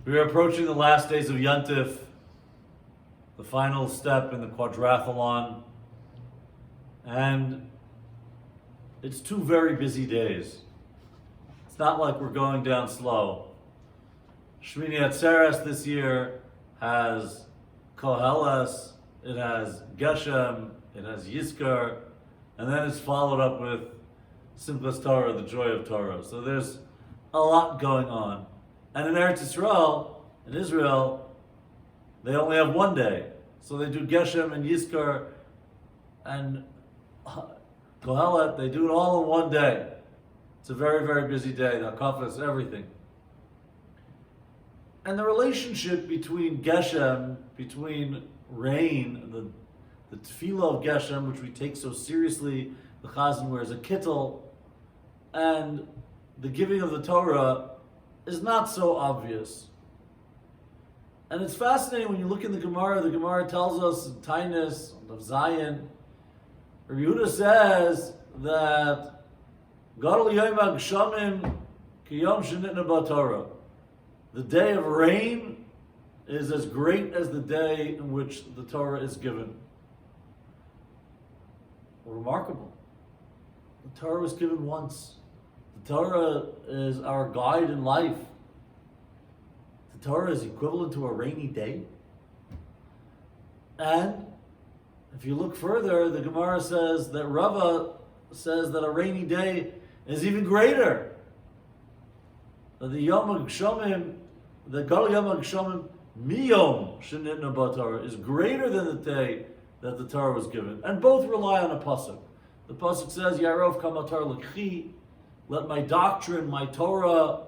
We are approaching the last days of Yontif, the final step in the quadrathlon, and it's 2 very busy days. It's not like we're going down slow. Shemini Atzeret this year has Koheles, it has Geshem, it has Yizkar, and then it's followed up with Simchat Torah, the joy of Torah. So there's a lot going on. And in Eretz Yisrael, in Israel, they only have 1 day. So they do Geshem and Yizkar and Kohelet, they do it all in 1 day. It's a very, very busy day. The Hakafas, everything. And the relationship between Geshem, between rain, the tefillah of Geshem, which we take so seriously, the Chazan wears a kittel, and the giving of the Torah is not so obvious. And it's fascinating when you look in the Gemara tells us in Tainus, of Zion, Rabbi Yehuda says that Gadol Yom HaGshamim Ki Yom Shenitna BaTorah. The day of rain is as great as the day in which the Torah is given. Remarkable. The Torah was given once. The Torah is our guide in life. The Torah is equivalent to a rainy day. And if you look further, the Gemara says that Rava says that a rainy day is even greater. That the Yom HaGshamim, the Gadol Yom HaGshamim Miyom Shenitna BaTorah is greater than the day that the Torah was given. And both rely on a pasuk. The pasuk says, Yarov Kamatar L'Kchi, let my doctrine, my Torah,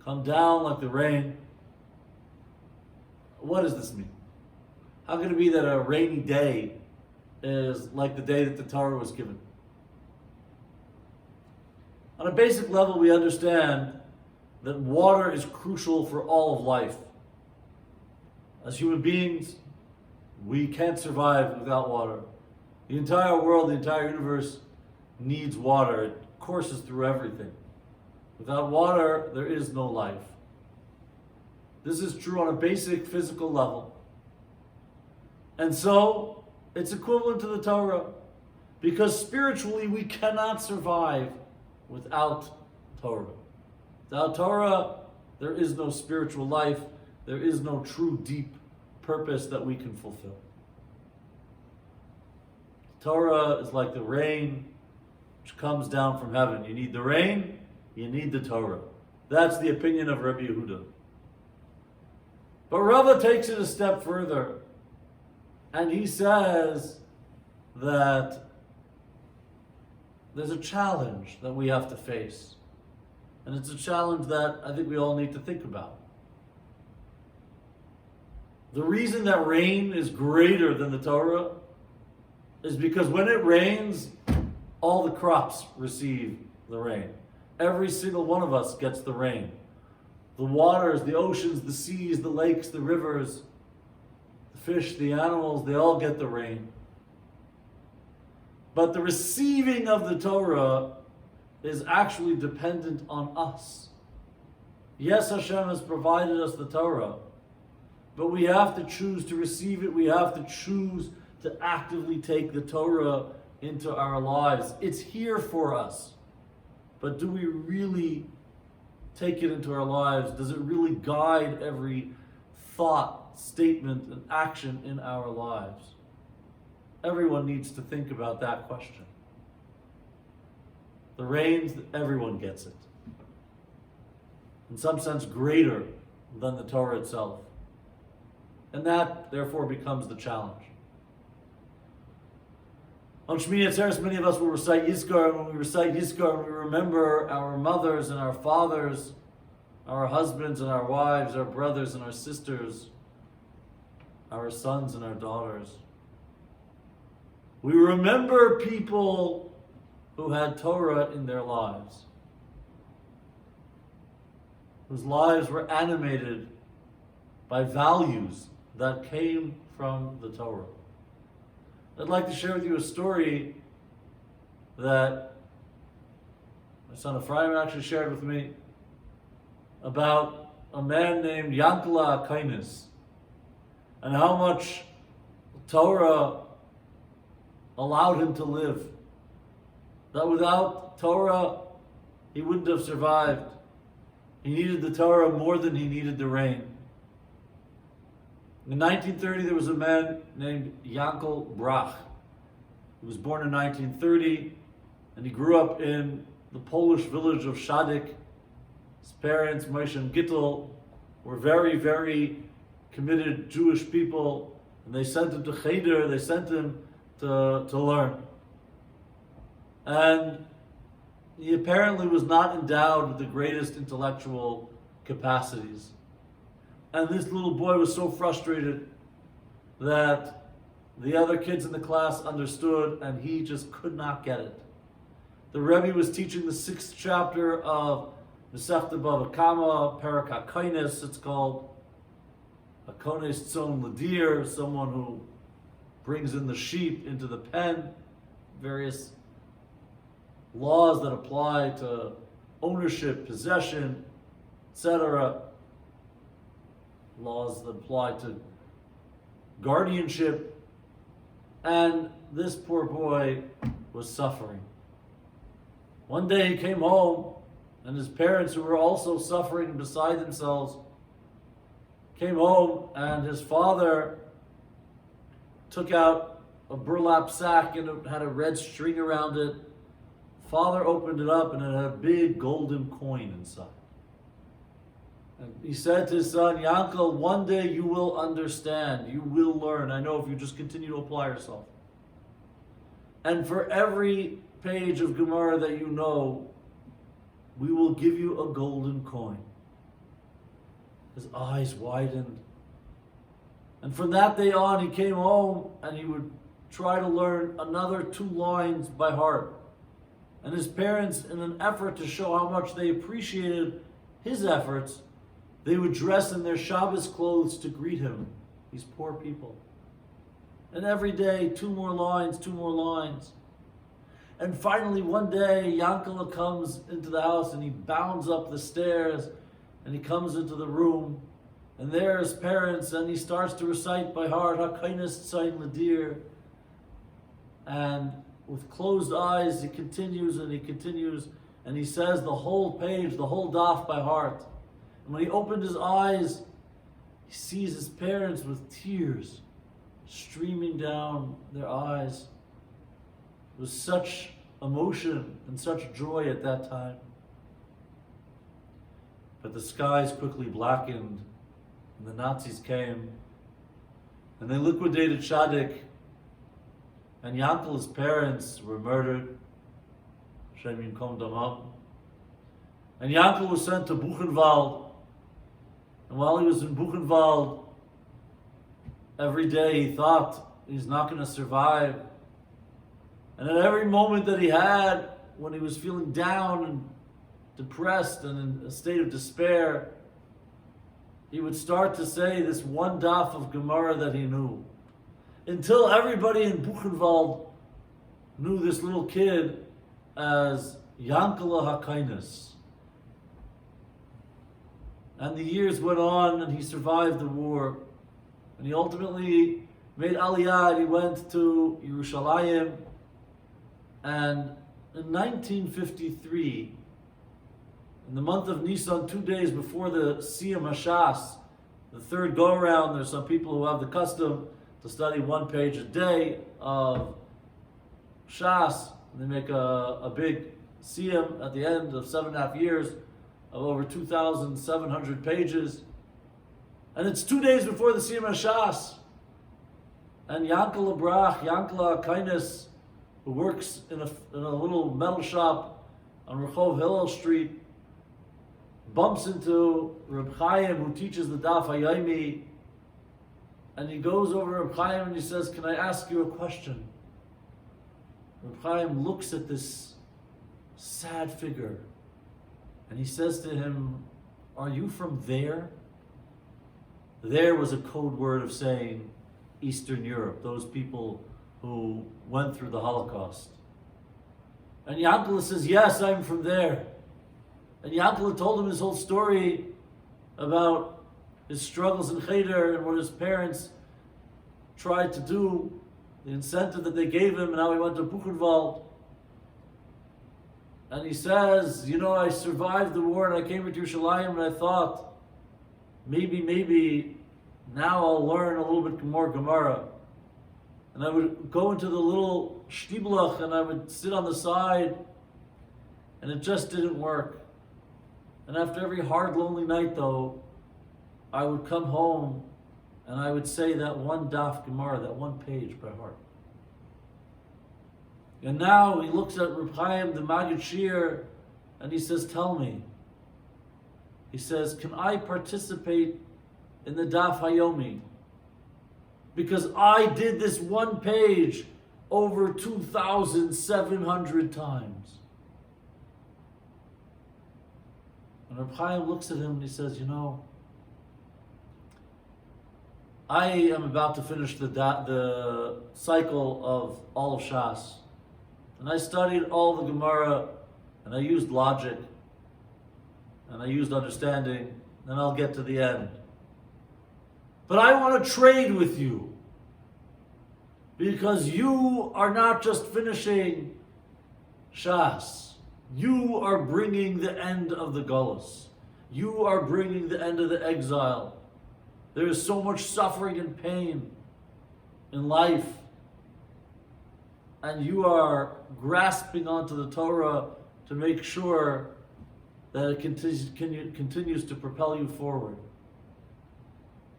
come down like the rain. What does this mean? How can it be that a rainy day is like the day that the Torah was given? On a basic level, we understand that water is crucial for all of life. As human beings, we can't survive without water. The entire world, the entire universe needs water. It courses through everything. Without water, there is no life. This is true on a basic physical level. And so, it's equivalent to the Torah. Because spiritually, we cannot survive without Torah. Without Torah, there is no spiritual life. There is no true, deep purpose that we can fulfill. Torah is like the rain which comes down from heaven. You need the rain, you need the Torah. That's the opinion of Rabbi Yehuda. But Rava takes it a step further, and he says that there's a challenge that we have to face. And it's a challenge that I think we all need to think about. The reason that rain is greater than the Torah is because when it rains, all the crops receive the rain. Every single one of us gets the rain. The waters, the oceans, the seas, the lakes, the rivers, the fish, the animals, they all get the rain. But the receiving of the Torah is actually dependent on us. Yes, Hashem has provided us the Torah, but we have to choose to receive it. We have to choose to actively take the Torah into our lives. It's here for us, but do we really take it into our lives? Does it really guide every thought, statement, and action in our lives? Everyone needs to think about that question. The rains, everyone gets it. In some sense, greater than the Torah itself. And that, therefore, becomes the challenge. On Shemini Atzeret, many of us will recite Yizkar, and when we recite Yizkar, we remember our mothers and our fathers, our husbands and our wives, our brothers and our sisters, our sons and our daughters. We remember people who had Torah in their lives, whose lives were animated by values that came from the Torah. I'd like to share with you a story that my son Ephraim actually shared with me about a man named Yankala Kainis, and how much Torah allowed him to live. That without Torah, he wouldn't have survived. He needed the Torah more than he needed the rain. In 1930, there was a man named Yankel Brach. He was born in 1930, and he grew up in the Polish village of Shadik. His parents, Moshe and Gittel, were very, very committed Jewish people, and they sent him to Cheder, they sent him to learn. And he apparently was not endowed with the greatest intellectual capacities. And this little boy was so frustrated that the other kids in the class understood, and he just could not get it. The Rabbi was teaching the 6th chapter of Masechta Bava Kama, Perak HaKoines, it's called. HaKoines Tzon Ladir, someone who brings in the sheep into the pen, various laws that apply to ownership, possession, etc. Laws that apply to guardianship. And this poor boy was suffering. One day he came home, and his parents, who were also suffering beside themselves, came home, and his father took out a burlap sack and it had a red string around it. Father opened it up and it had a big golden coin inside. And he said to his son, Yankel, one day you will understand, you will learn. I know if you just continue to apply yourself. And for every page of Gemara that you know, we will give you a golden coin. His eyes widened. And from that day on, he came home and he would try to learn another 2 lines by heart. And his parents, in an effort to show how much they appreciated his efforts, they would dress in their Shabbos clothes to greet him, these poor people. And every day, 2 more lines, 2 more lines. And finally, one day, Yankala comes into the house and he bounds up the stairs and he comes into the room. And there his parents, and he starts to recite by heart, HaKoines Tzon Ladir. And with closed eyes, he continues, and he says the whole page, the whole daf by heart. And when he opened his eyes, he sees his parents with tears streaming down their eyes. It was such emotion and such joy at that time. But the skies quickly blackened, and the Nazis came, and they liquidated Shadik, and Yankel's parents were murdered. Shemini Kom Damam. And Yankel was sent to Buchenwald. And while he was in Buchenwald, every day he thought he's not going to survive. And at every moment that he had, when he was feeling down and depressed and in a state of despair, he would start to say this one daf of Gemara that he knew. Until everybody in Buchenwald knew this little kid as Yankala HaKoines. And the years went on and he survived the war. And he ultimately made Aliyah and he went to Yerushalayim. And in 1953, in the month of Nisan, 2 days before the Siyam HaShas, the 3rd go-around, there's some people who have the custom to study 1 page a day of Shas. They make a big Siyam at the end of 7.5 years of over 2,700 pages. And it's 2 days before the Siyam HaShas. And Yankala Brach, Yankala HaKoines, who works in a little metal shop on Rehov Hillel Street, bumps into Reb Chaim, who teaches the Daf HaYomi, and he goes over to Reb Chaim and he says, "Can I ask you a question?" Reb Chaim looks at this sad figure and he says to him, "Are you from there?" There was a code word of saying Eastern Europe, those people who went through the Holocaust. And Yankala says, "Yes, I'm from there." And Yankala told him his whole story about his struggles in Cheder and what his parents tried to do, the incentive that they gave him, and how he went to Buchenwald. And he says, I survived the war and I came to Yerushalayim and I thought, maybe now I'll learn a little bit more Gemara. And I would go into the little shtiblach and I would sit on the side, and it just didn't work. And after every hard, lonely night though, I would come home and I would say that one daf Gemara, that one page by heart. And now he looks at Reb Chaim, the Maggid Shir, and he says, tell me. He says, can I participate in the Daf Hayomi? Because I did this one page over 2,700 times. And Reb Chaim looks at him and he says, I am about to finish the cycle of all of Shas. And I studied all the Gemara, and I used logic, and I used understanding, and I'll get to the end. But I want to trade with you, because you are not just finishing Shas. You are bringing the end of the Gullus. You are bringing the end of the exile. There is so much suffering and pain in life, and you are grasping onto the Torah to make sure that it continues to propel you forward.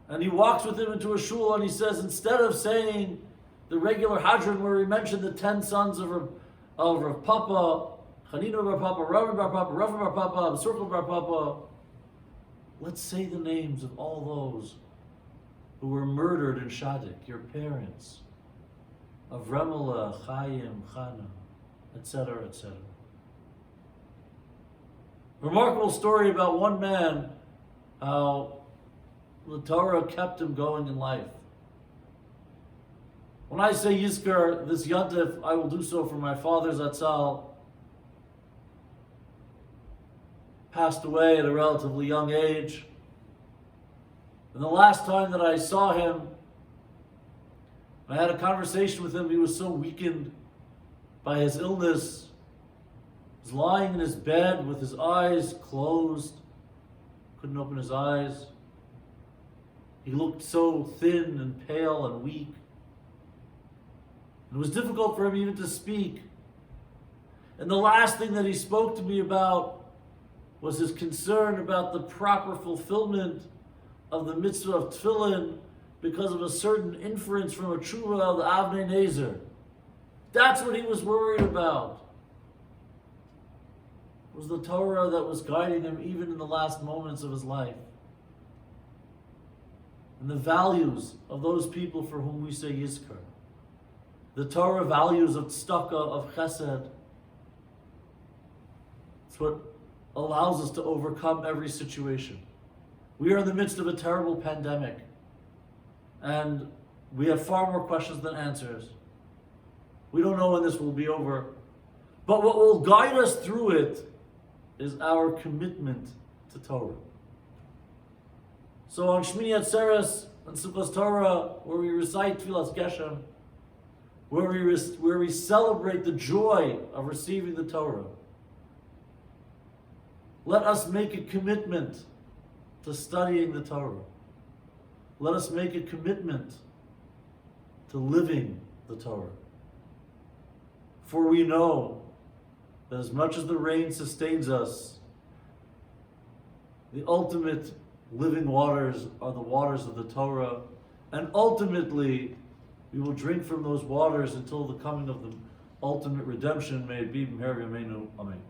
And he walks with him into a shul and he says, instead of saying the regular Hadron where we mentioned the 10 sons of Rav Papa, Chanina Bar Papa, Ravi Bar Papa, Ravi Bar Papa, Circle Bar Papa, let's say the names of all those who were murdered in Shadik, your parents, of Remela, Chaim, Chana, etc., etc. Remarkable story about one man, how the Torah kept him going in life. When I say Yizkar, this Yantif, I will do so for my father Zatzal, passed away at a relatively young age. And the last time that I saw him, I had a conversation with him. He was so weakened by his illness. He was lying in his bed with his eyes closed, couldn't open his eyes. He looked so thin and pale and weak. It was difficult for him even to speak. And the last thing that he spoke to me about was his concern about the proper fulfillment of the mitzvah of tefillin because of a certain inference from a tshuva of the Avnei Nezer. That's what he was worried about. It was the Torah that was guiding him even in the last moments of his life. And the values of those people for whom we say Yizkar. The Torah values of tzedakah, of chesed. It's what allows us to overcome every situation. We are in the midst of a terrible pandemic, and we have far more questions than answers. We don't know when this will be over, but what will guide us through it is our commitment to Torah. So on Shmini Atzeret and Simchat Torah, where we recite Tfilas Geshem, where we celebrate the joy of receiving the Torah, let us make a commitment to studying the Torah. Let us make a commitment to living the Torah. For we know that as much as the rain sustains us, the ultimate living waters are the waters of the Torah, and ultimately we will drink from those waters until the coming of the ultimate redemption. May it be B'meher Yameinu. Amen.